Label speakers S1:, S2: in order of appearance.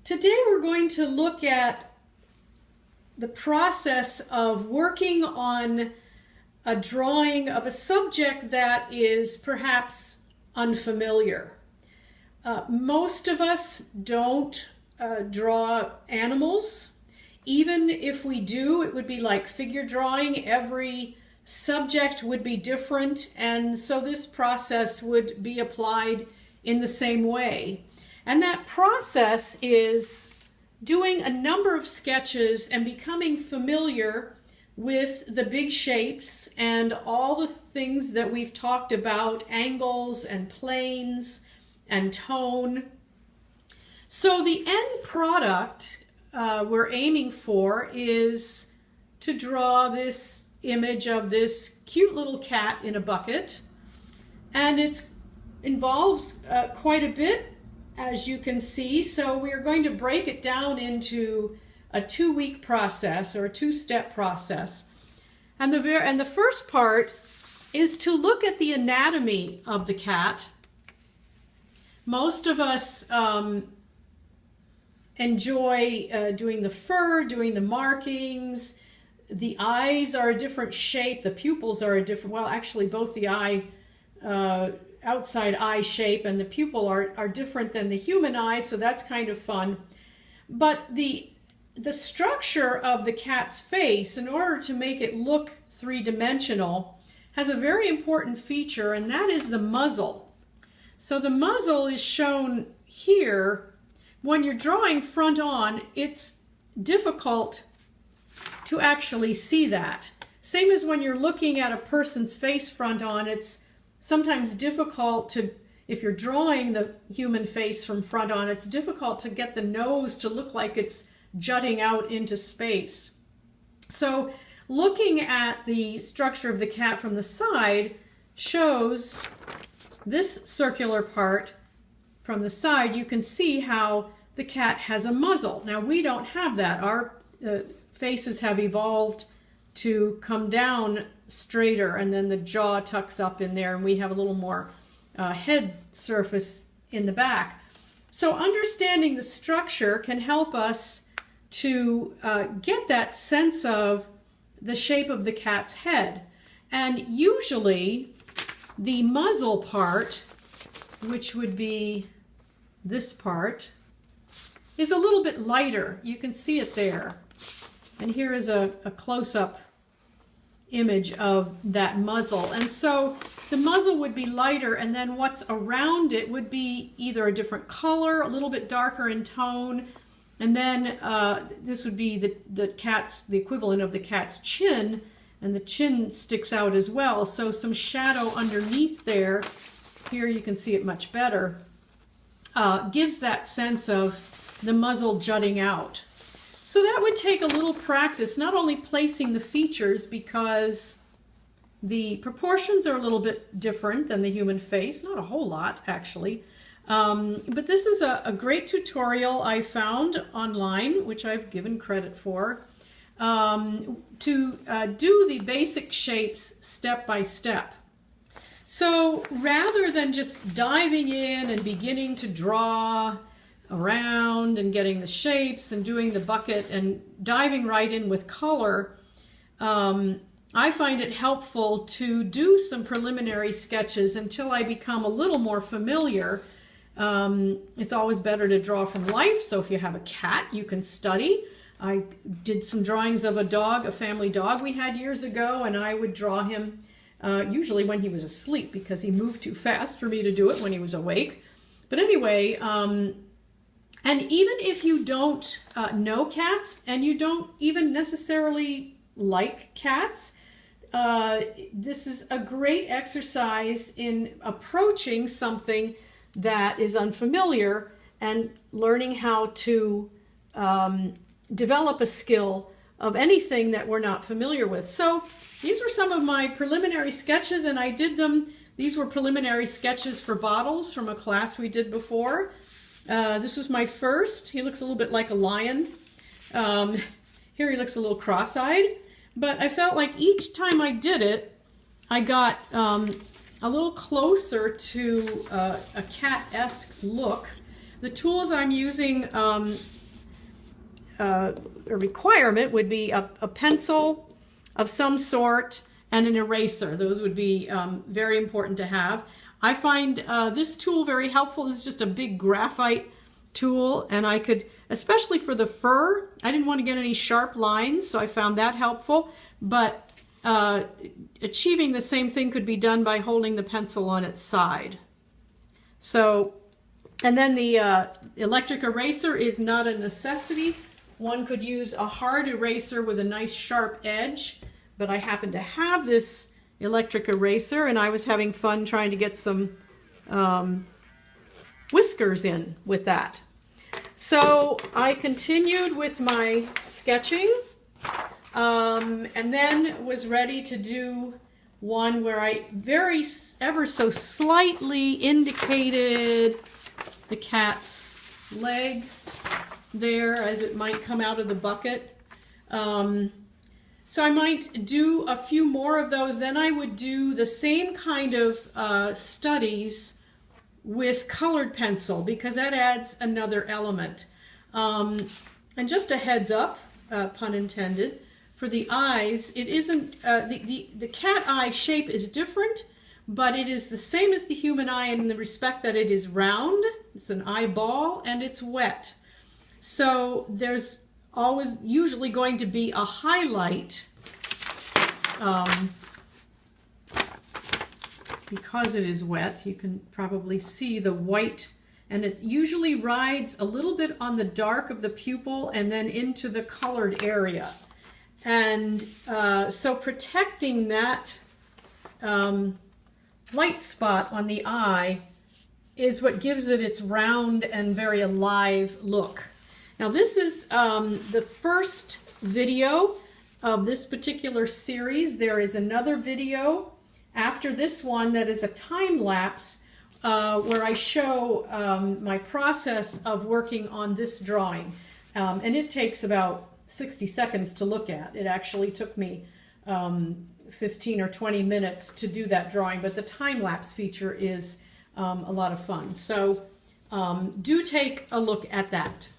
S1: Today we're going to look at the process of working on a drawing of a subject that is perhaps unfamiliar. Most of us don't draw animals. Even if we do, it would be like figure drawing. Every subject would be different, and so this process would be applied in the same way. And that process is doing a number of sketches and becoming familiar with the big shapes and all the things that we've talked about, angles and planes and tone. So the end product we're aiming for is to draw this image of this cute little cat in a bucket, and it involves quite a bit, as you can see. So we are going to break it down into a 2-week process or a 2-step process. And the first part is to look at the anatomy of the cat. Most of us enjoy doing the fur, doing the markings. The eyes are a different shape. The pupils are a different, well, actually both the outside eye shape and the pupil are different than the human eye, so that's kind of fun. But the structure of the cat's face, in order to make it look three-dimensional, has a very important feature, and that is the muzzle. So the muzzle is shown here. When you're drawing front on, it's difficult to actually see that. Same as when you're looking at a person's face front on, it's sometimes difficult to, if you're drawing the human face from front on, it's difficult to get the nose to look like it's jutting out into space. So looking at the structure of the cat from the side shows this circular part from the side. You can see how the cat has a muzzle. Now we don't have that. Our faces have evolved to come down straighter, and then the jaw tucks up in there, and we have a little more head surface in the back. So understanding the structure can help us to get that sense of the shape of the cat's head. And usually the muzzle part, which would be this part, is a little bit lighter. You can see it there. And here is a close-up image of that muzzle. And so the muzzle would be lighter, and then what's around it would be either a different color, a little bit darker in tone, and then this would be the equivalent of the cat's chin, and the chin sticks out as well. So some shadow underneath there, here you can see it much better, gives that sense of the muzzle jutting out. So that would take a little practice, not only placing the features, because the proportions are a little bit different than the human face, not a whole lot actually, but this is a great tutorial I found online, which I've given credit for, to do the basic shapes step by step. So rather than just diving in and beginning to draw around and getting the shapes and doing the bucket and diving right in with color, I find it helpful to do some preliminary sketches until I become a little more familiar. It's always better to draw from life, so if you have a cat, you can study. I did some drawings of a dog, a family dog we had years ago, and I would draw him usually when he was asleep, because he moved too fast for me to do it when he was awake. But anyway, and even if you don't know cats, and you don't even necessarily like cats, this is a great exercise in approaching something that is unfamiliar and learning how to develop a skill of anything that we're not familiar with. So these were some of my preliminary sketches, and I did them. These were preliminary sketches for bottles from a class we did before. This was my first. He looks a little bit like a lion. Here he looks a little cross-eyed, but I felt like each time I did it, I got a little closer to a cat-esque look. The tools I'm using a requirement would be a pencil of some sort and an eraser. Those would be very important to have. I find this tool very helpful. This is just a big graphite tool, and I could, especially for the fur, I didn't want to get any sharp lines, so I found that helpful. But achieving the same thing could be done by holding the pencil on its side. So, and then the electric eraser is not a necessity. One could use a hard eraser with a nice sharp edge, but I happen to have this electric eraser, and I was having fun trying to get some whiskers in with that. So I continued with my sketching, and then was ready to do one where I ever so slightly indicated the cat's leg there as it might come out of the bucket. So I might do a few more of those. Then I would do the same kind of studies with colored pencil, because that adds another element. And just a heads up, pun intended, for the eyes, it isn't, the cat eye shape is different, but it is the same as the human eye in the respect that it is round, it's an eyeball, and it's wet. So there's always usually going to be a highlight because it is wet. You can probably see the white, and it usually rides a little bit on the dark of the pupil and then into the colored area. And so protecting that light spot on the eye is what gives it its round and very alive look. Now this is the first video of this particular series. There is another video after this one that is a time lapse where I show my process of working on this drawing. And it takes about 60 seconds to look at. It actually took me 15 or 20 minutes to do that drawing, but the time-lapse feature is a lot of fun. So do take a look at that.